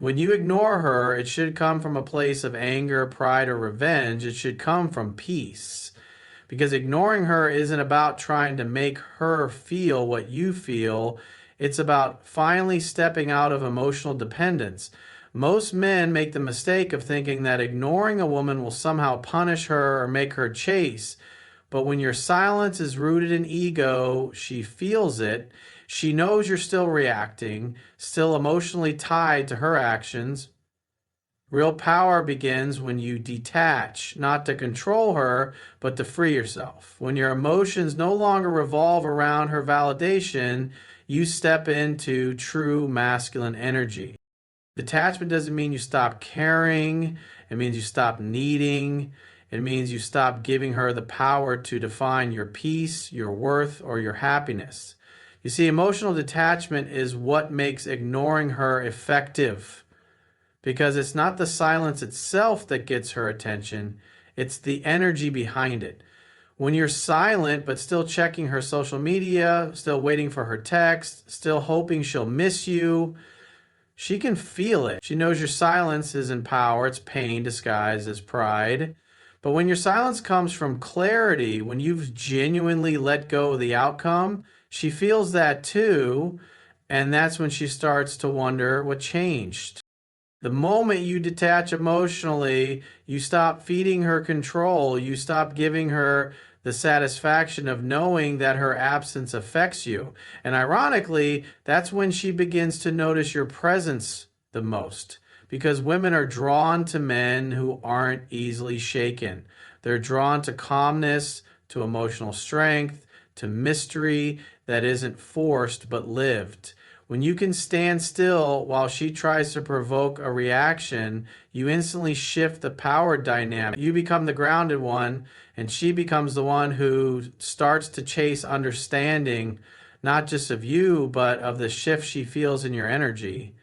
When you ignore her, it should come from a place of anger, pride, or revenge. It should come from peace. Because ignoring her isn't about trying to make her feel what you feel. It's about finally stepping out of emotional dependence. Most men make the mistake of thinking that ignoring a woman will somehow punish her or make her chase. But when your silence is rooted in ego, she feels it. She knows you're still reacting, still emotionally tied to her actions. Real power begins when you detach, not to control her, but to free yourself. When your emotions no longer revolve around her validation, you step into true masculine energy. Detachment doesn't mean you stop caring, it means you stop needing. It means you stop giving her the power to define your peace, your worth, or your happiness. You see, emotional detachment is what makes ignoring her effective because it's not the silence itself that gets her attention, it's the energy behind it. When you're silent but still checking her social media, still waiting for her text, still hoping she'll miss you, she can feel it. She knows your silence isn't power, it's pain disguised as pride. But when your silence comes from clarity, when you've genuinely let go of the outcome, she feels that too. And that's when she starts to wonder what changed. The moment you detach emotionally, you stop feeding her control. You stop giving her the satisfaction of knowing that her absence affects you. And ironically, that's when she begins to notice your presence the most. Because women are drawn to men who aren't easily shaken. They're drawn to calmness, to emotional strength, to mystery that isn't forced but lived. When you can stand still while she tries to provoke a reaction, you instantly shift the power dynamic. You become the grounded one, and she becomes the one who starts to chase understanding, not just of you, but of the shift she feels in your energy.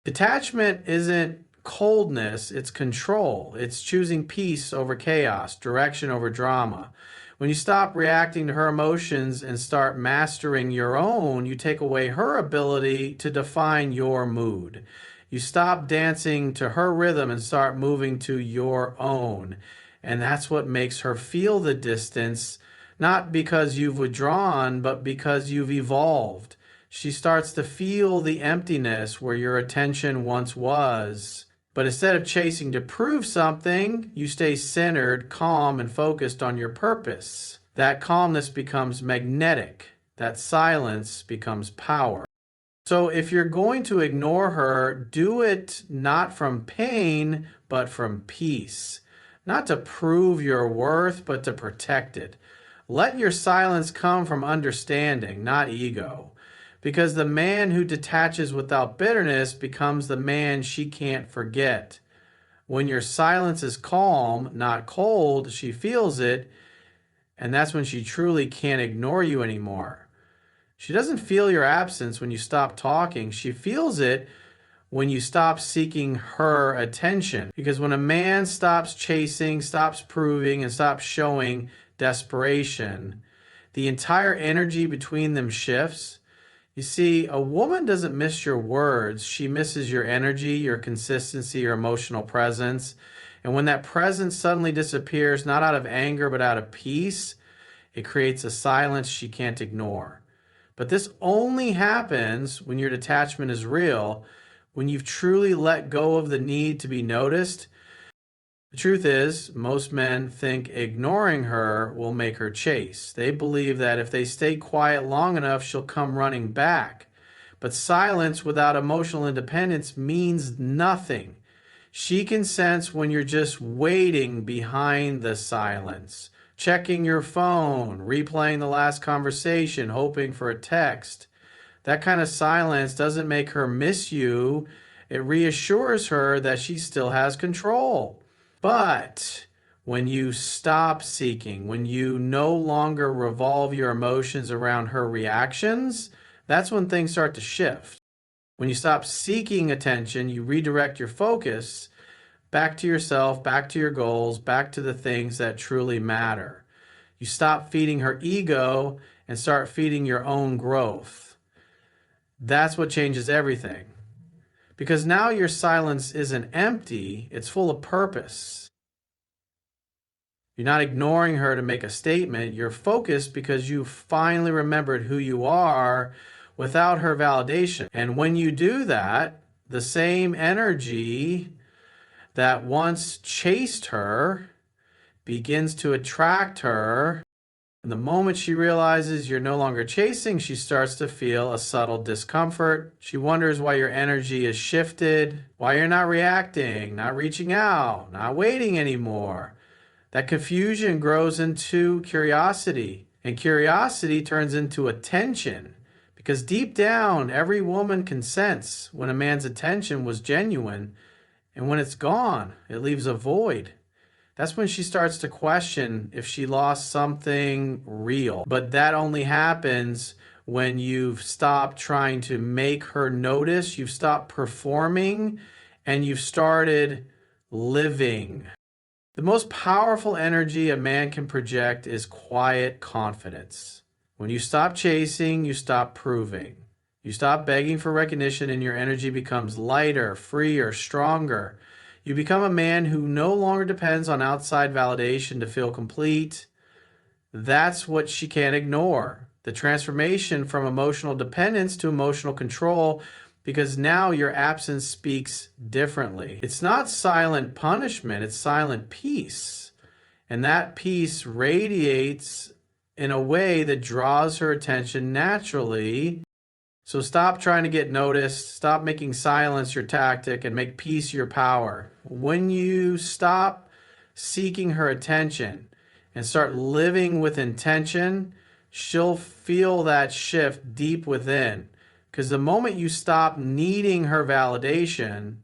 Detachment isn't coldness, it's control. It's choosing peace over chaos, direction over drama. When you stop reacting to her emotions and start mastering your own, you take away her ability to define your mood. You stop dancing to her rhythm and start moving to your own. And that's what makes her feel the distance, not because you've withdrawn, but because you've evolved. She starts to feel the emptiness where your attention once was. But instead of chasing to prove something, you stay centered, calm, and focused on your purpose. That calmness becomes magnetic. That silence becomes power. So if you're going to ignore her, do it not from pain, but from peace. Not to prove your worth, but to protect it. Let your silence come from understanding, not ego. Because the man who detaches without bitterness becomes the man she can't forget. When your silence is calm, not cold, she feels it, and that's when she truly can't ignore you anymore. She doesn't feel your absence when you stop talking. She feels it when you stop seeking her attention. Because when a man stops chasing, stops proving, and stops showing desperation, the entire energy between them shifts. You see, a woman doesn't miss your words. She misses your energy, your consistency, your emotional presence. And when that presence suddenly disappears, not out of anger, but out of peace, it creates a silence she can't ignore. But this only happens when your detachment is real, when you've truly let go of the need to be noticed. The truth is, most men think ignoring her will make her chase. They believe that if they stay quiet long enough, she'll come running back. But silence without emotional independence means nothing. She can sense when you're just waiting behind the silence, checking your phone, replaying the last conversation, hoping for a text. That kind of silence doesn't make her miss you. It reassures her that she still has control. But when you stop seeking, when you no longer revolve your emotions around her reactions, that's when things start to shift. When you stop seeking attention, you redirect your focus back to yourself, back to your goals, back to the things that truly matter. You stop feeding her ego and start feeding your own growth. That's what changes everything. Because now your silence isn't empty, it's full of purpose. You're not ignoring her to make a statement. You're focused because you finally remembered who you are without her validation. And when you do that, the same energy that once chased her begins to attract her. And the moment she realizes you're no longer chasing, she starts to feel a subtle discomfort. She wonders why your energy is shifted, why you're not reacting, not reaching out, not waiting anymore. That confusion grows into curiosity, and curiosity turns into attention. Because deep down, every woman can sense when a man's attention was genuine, and when it's gone, it leaves a void. That's when she starts to question if she lost something real. But that only happens when you've stopped trying to make her notice, you've stopped performing, and you've started living. The most powerful energy a man can project is quiet confidence. When you stop chasing, you stop proving. You stop begging for recognition and your energy becomes lighter, freer, stronger. You become a man who no longer depends on outside validation to feel complete. That's what she can't ignore. The transformation from emotional dependence to emotional control, because now your absence speaks differently. It's not silent punishment, it's silent peace. And that peace radiates in a way that draws her attention naturally. So stop trying to get noticed, stop making silence your tactic, and make peace your power. When you stop seeking her attention and start living with intention, she'll feel that shift deep within. Because the moment you stop needing her validation,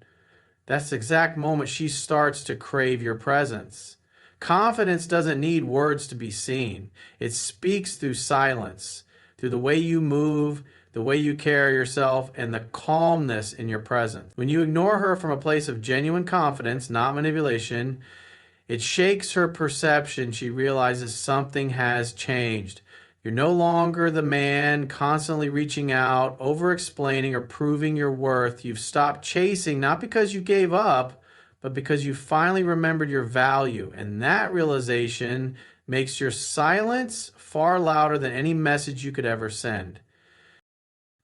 that's the exact moment she starts to crave your presence. Confidence doesn't need words to be seen. It speaks through silence, through the way you move, the way you carry yourself, and the calmness in your presence. When you ignore her from a place of genuine confidence, not manipulation, it shakes her perception. She realizes something has changed. You're no longer the man constantly reaching out, over-explaining, or proving your worth. You've stopped chasing, not because you gave up, but because you finally remembered your value. And that realization makes your silence far louder than any message you could ever send.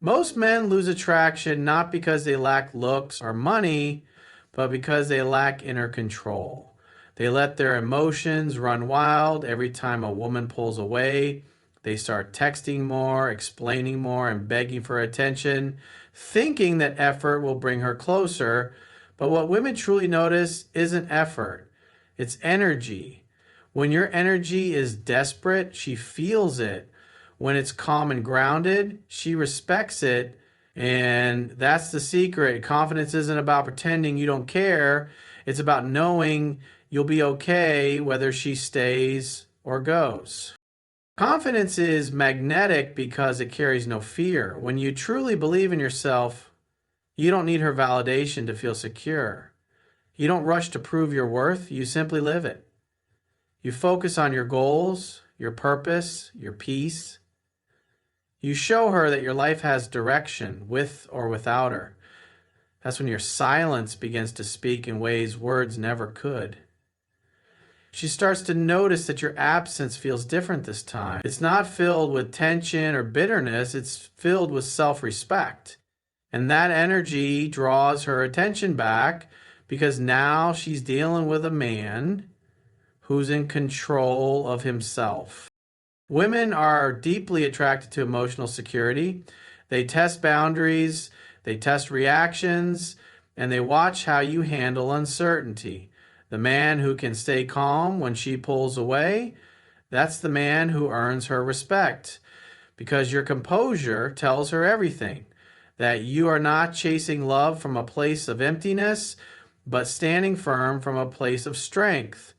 Most men lose attraction not because they lack looks or money, but because they lack inner control. They let their emotions run wild every time a woman pulls away. They start texting more, explaining more, and begging for attention, thinking that effort will bring her closer. But what women truly notice isn't effort, it's energy. When your energy is desperate, she feels it. When it's calm and grounded, she respects it. And that's the secret. Confidence isn't about pretending you don't care. It's about knowing you'll be okay whether she stays or goes. Confidence is magnetic because it carries no fear. When you truly believe in yourself, you don't need her validation to feel secure. You don't rush to prove your worth, you simply live it. You focus on your goals, your purpose, your peace. You show her that your life has direction, with or without her. That's when your silence begins to speak in ways words never could. She starts to notice that your absence feels different this time. It's not filled with tension or bitterness, it's filled with self-respect. And that energy draws her attention back because now she's dealing with a man who's in control of himself. Women are deeply attracted to emotional security. They test boundaries, they test reactions, and they watch how you handle uncertainty. The man who can stay calm when she pulls away, that's the man who earns her respect. Because your composure tells her everything. That you are not chasing love from a place of emptiness, but standing firm from a place of strength.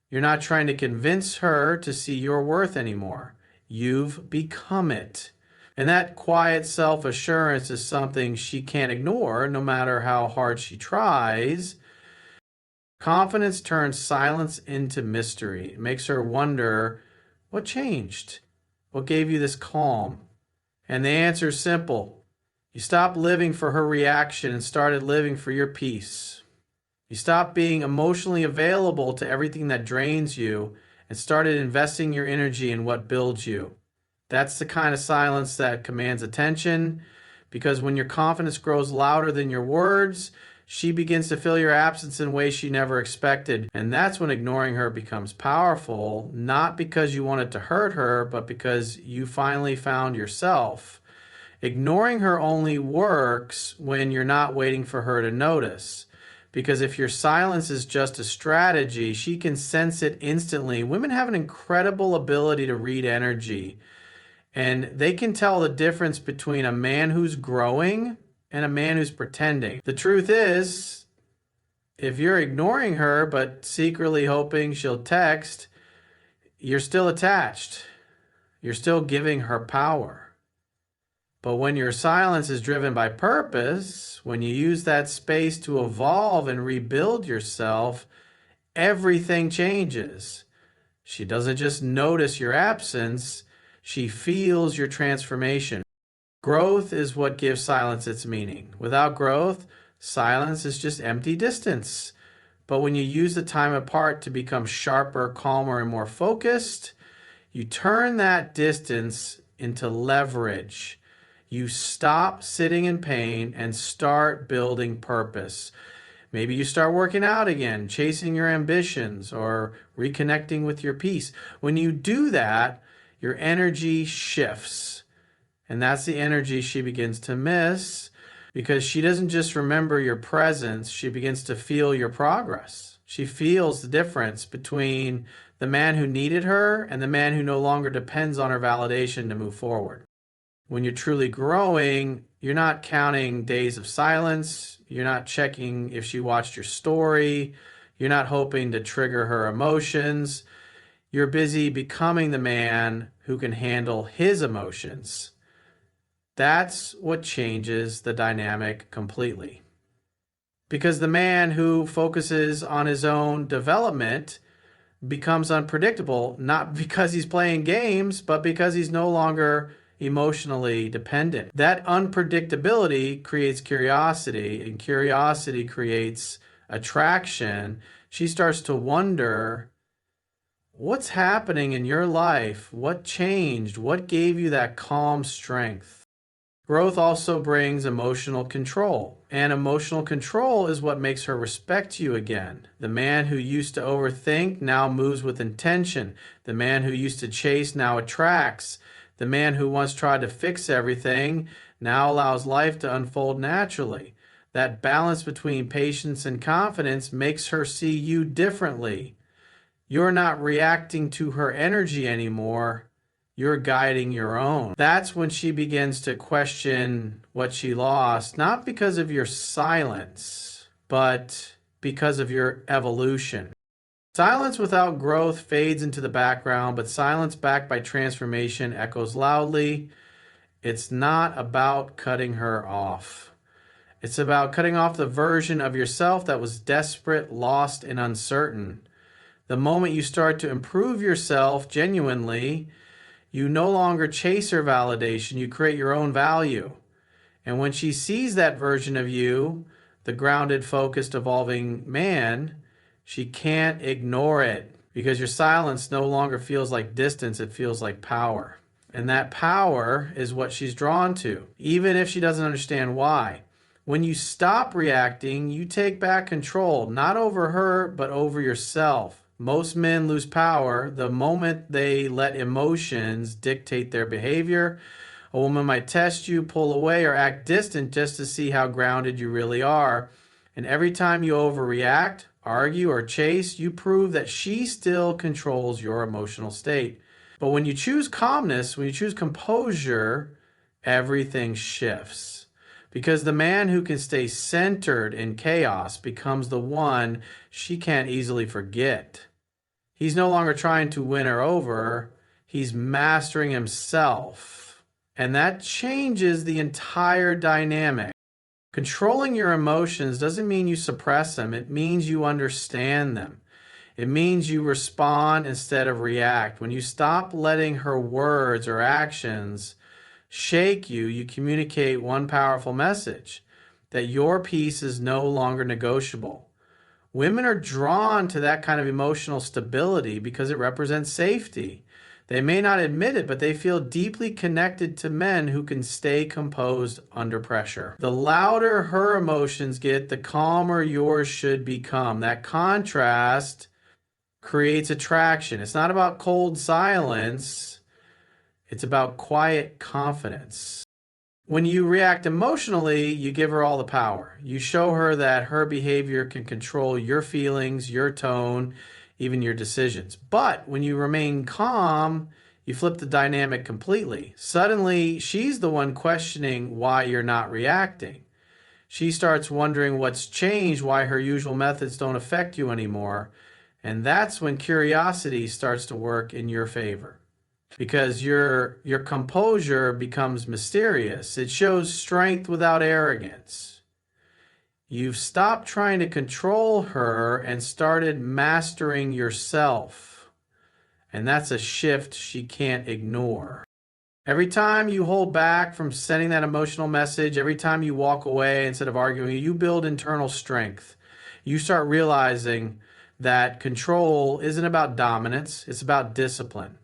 You're not trying to convince her to see your worth anymore. You've become it. And that quiet self-assurance is something she can't ignore no matter how hard she tries. Confidence turns silence into mystery. It makes her wonder, what changed? What gave you this calm? And the answer is simple. You stopped living for her reaction and started living for your peace. You stopped being emotionally available to everything that drains you and started investing your energy in what builds you. That's the kind of silence that commands attention, because when your confidence grows louder than your words, she begins to fill your absence in ways she never expected. And that's when ignoring her becomes powerful, not because you wanted to hurt her, but because you finally found yourself. Ignoring her only works when you're not waiting for her to notice. Because if your silence is just a strategy, she can sense it instantly. Women have an incredible ability to read energy, and they can tell the difference between a man who's growing and a man who's pretending. The truth is, if you're ignoring her but secretly hoping she'll text, you're still attached. You're still giving her power. But when your silence is driven by purpose, when you use that space to evolve and rebuild yourself, everything changes. She doesn't just notice your absence, she feels your transformation. Growth is what gives silence its meaning. Without growth, silence is just empty distance. But when you use the time apart to become sharper, calmer, and more focused, you turn that distance into leverage. You stop sitting in pain and start building purpose. Maybe you start working out again, chasing your ambitions, or reconnecting with your peace. When you do that, your energy shifts. And that's the energy she begins to miss, because she doesn't just remember your presence, she begins to feel your progress. She feels the difference between the man who needed her and the man who no longer depends on her validation to move forward. When you're truly growing, you're not counting days of silence. You're not checking if she watched your story. You're not hoping to trigger her emotions. You're busy becoming the man who can handle his emotions. That's what changes the dynamic completely. Because the man who focuses on his own development becomes unpredictable, not because he's playing games, but because he's no longer emotionally dependent. That unpredictability creates curiosity, and curiosity creates attraction. She starts to wonder, what's happening in your life? What changed? What gave you that calm strength? Growth also brings emotional control, and emotional control is what makes her respect you again. The man who used to overthink now moves with intention. The man who used to chase now attracts. The man who once tried to fix everything now allows life to unfold naturally. That balance between patience and confidence makes her see you differently. You're not reacting to her energy anymore. You're guiding your own. That's when she begins to question what she lost, not because of your silence, but because of your evolution. Silence without growth fades into the background, but silence backed by transformation echoes loudly. It's not about cutting her off. It's about cutting off the version of yourself that was desperate, lost, and uncertain. The moment you start to improve yourself genuinely, you no longer chase her validation, you create your own value. And when she sees that version of you, the grounded, focused, evolving man, she can't ignore it, because your silence no longer feels like distance, it feels like power. And that power is what she's drawn to, even if she doesn't understand why. When you stop reacting, you take back control, not over her, but over yourself. Most men lose power the moment they let emotions dictate their behavior. A woman might test you, pull away, or act distant just to see how grounded you really are. And every time you overreact, argue, or chase, you prove that she still controls your emotional state. But when you choose calmness, when you choose composure, everything shifts. Because the man who can stay centered in chaos becomes the one she can't easily forget. He's no longer trying to win her over, he's mastering himself. And that changes the entire dynamic. Controlling your emotions doesn't mean you suppress them, it means you understand them. It means you respond instead of react. When you stop letting her words or actions shake you, you communicate one powerful message, that your peace is no longer negotiable. Women are drawn to that kind of emotional stability because it represents safety. They may not admit it, but they feel deeply connected to men who can stay composed under pressure. The louder her emotions get, the calmer yours should become. That contrast creates attraction. It's not about cold silence, it's about quiet confidence. When you react emotionally, you give her all the power. You show her that her behavior can control your feelings, your tone, even your decisions. But when you remain calm, you flip the dynamic completely. Suddenly, she's the one questioning why you're not reacting. She starts wondering what's changed, why her usual methods don't affect you anymore. And that's when curiosity starts to work in your favor, because your composure becomes mysterious. It shows strength without arrogance. You've stopped trying to control her and started mastering yourself. And that's a shift she can't ignore. Every time you hold back from sending that emotional message, every time you walk away instead of arguing, you build internal strength. You start realizing that control isn't about dominance, it's about discipline.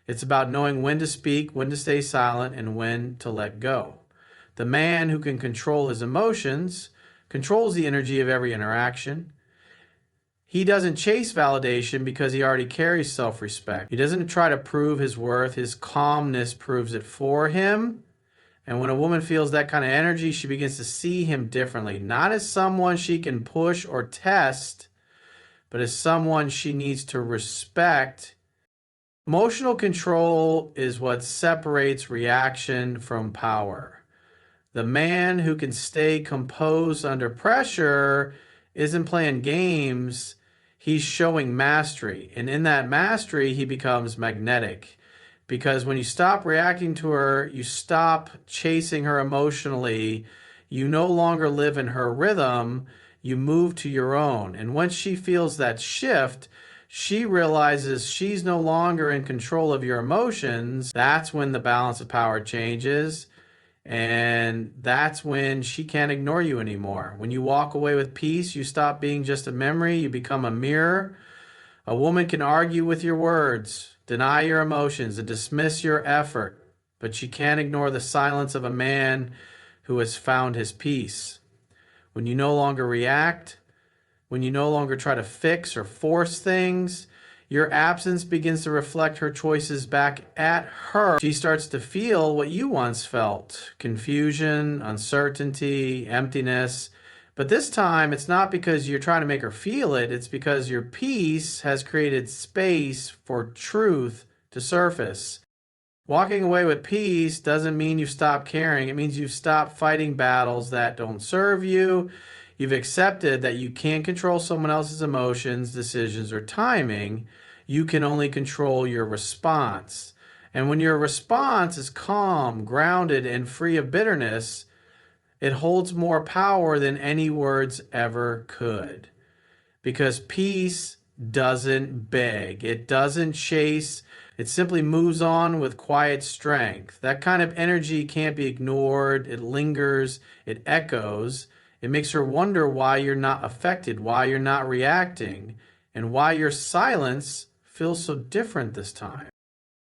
It's about knowing when to speak, when to stay silent, and when to let go. The man who can control his emotions controls the energy of every interaction. He doesn't chase validation because he already carries self-respect. He doesn't try to prove his worth. His calmness proves it for him. And when a woman feels that kind of energy, she begins to see him differently, not as someone she can push or test, but as someone she needs to respect. Emotional control is what separates reaction from power. The man who can stay composed under pressure isn't playing games, he's showing mastery. And in that mastery, he becomes magnetic. Because when you stop reacting to her, you stop chasing her emotionally, you no longer live in her rhythm, you move to your own. And once she feels that shift, she realizes she's no longer in control of your emotions. That's when the balance of power changes. And that's when she can't ignore you anymore. When you walk away with peace, you stop being just a memory, you become a mirror. A woman can argue with your words, deny your emotions, and dismiss your effort, but she can't ignore the silence of a man who has found his peace. When you no longer react, when you no longer try to fix or force things, your absence begins to reflect her choices back at her. She starts to feel what you once felt: confusion, uncertainty, emptiness. But this time, it's not because you're trying to make her feel it, it's because your peace has created space for truth to surface. Walking away with peace doesn't mean you've stopped caring. It means you've stopped fighting battles that don't serve you. You've accepted that you can't control someone else's emotions, decisions, or timing. You can only control your response. And when your response is calm, grounded, and free of bitterness, it holds more power than any words ever could. Because peace doesn't beg, it doesn't chase, it simply moves on with quiet strength. That kind of energy can't be ignored. It lingers, it echoes. It makes her wonder why you're not affected, why you're not reacting, and why your silence feels so different this time.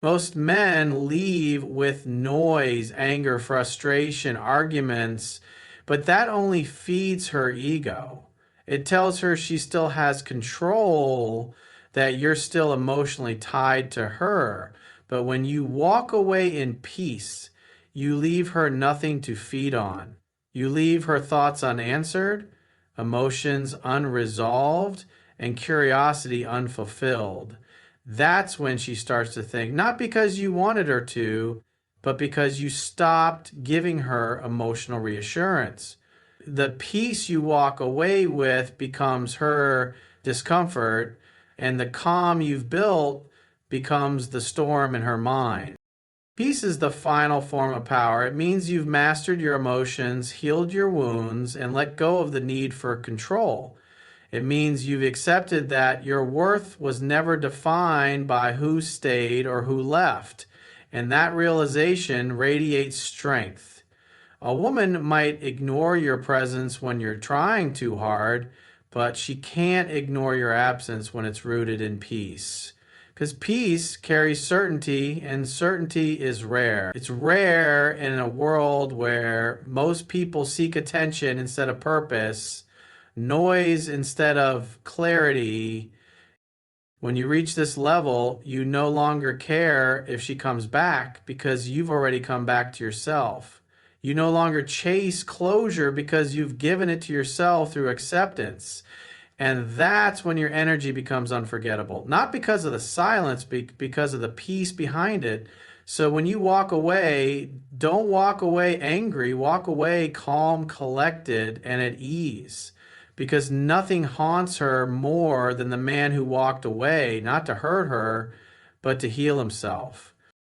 Most men leave with noise, anger, frustration, arguments, but that only feeds her ego. It tells her she still has control, that you're still emotionally tied to her. But when you walk away in peace, you leave her nothing to feed on. You leave her thoughts unanswered, emotions unresolved, and curiosity unfulfilled. That's when she starts to think, not because you wanted her to, but because you stopped giving her emotional reassurance. The peace you walk away with becomes her discomfort, and the calm you've built becomes the storm in her mind. Peace is the final form of power. It means you've mastered your emotions, healed your wounds, and let go of the need for control. It means you've accepted that your worth was never defined by who stayed or who left. And that realization radiates strength. A woman might ignore your presence when you're trying too hard, but she can't ignore your absence when it's rooted in peace. Because peace carries certainty, and certainty is rare. It's rare in a world where most people seek attention instead of purpose, noise instead of clarity. When you reach this level, you no longer care if she comes back because you've already come back to yourself. You no longer chase closure because you've given it to yourself through acceptance. And that's when your energy becomes unforgettable. Not because of the silence, because of the peace behind it. So when you walk away, don't walk away angry. Walk away calm, collected, and at ease. Because nothing haunts her more than the man who walked away, not to hurt her, but to heal himself.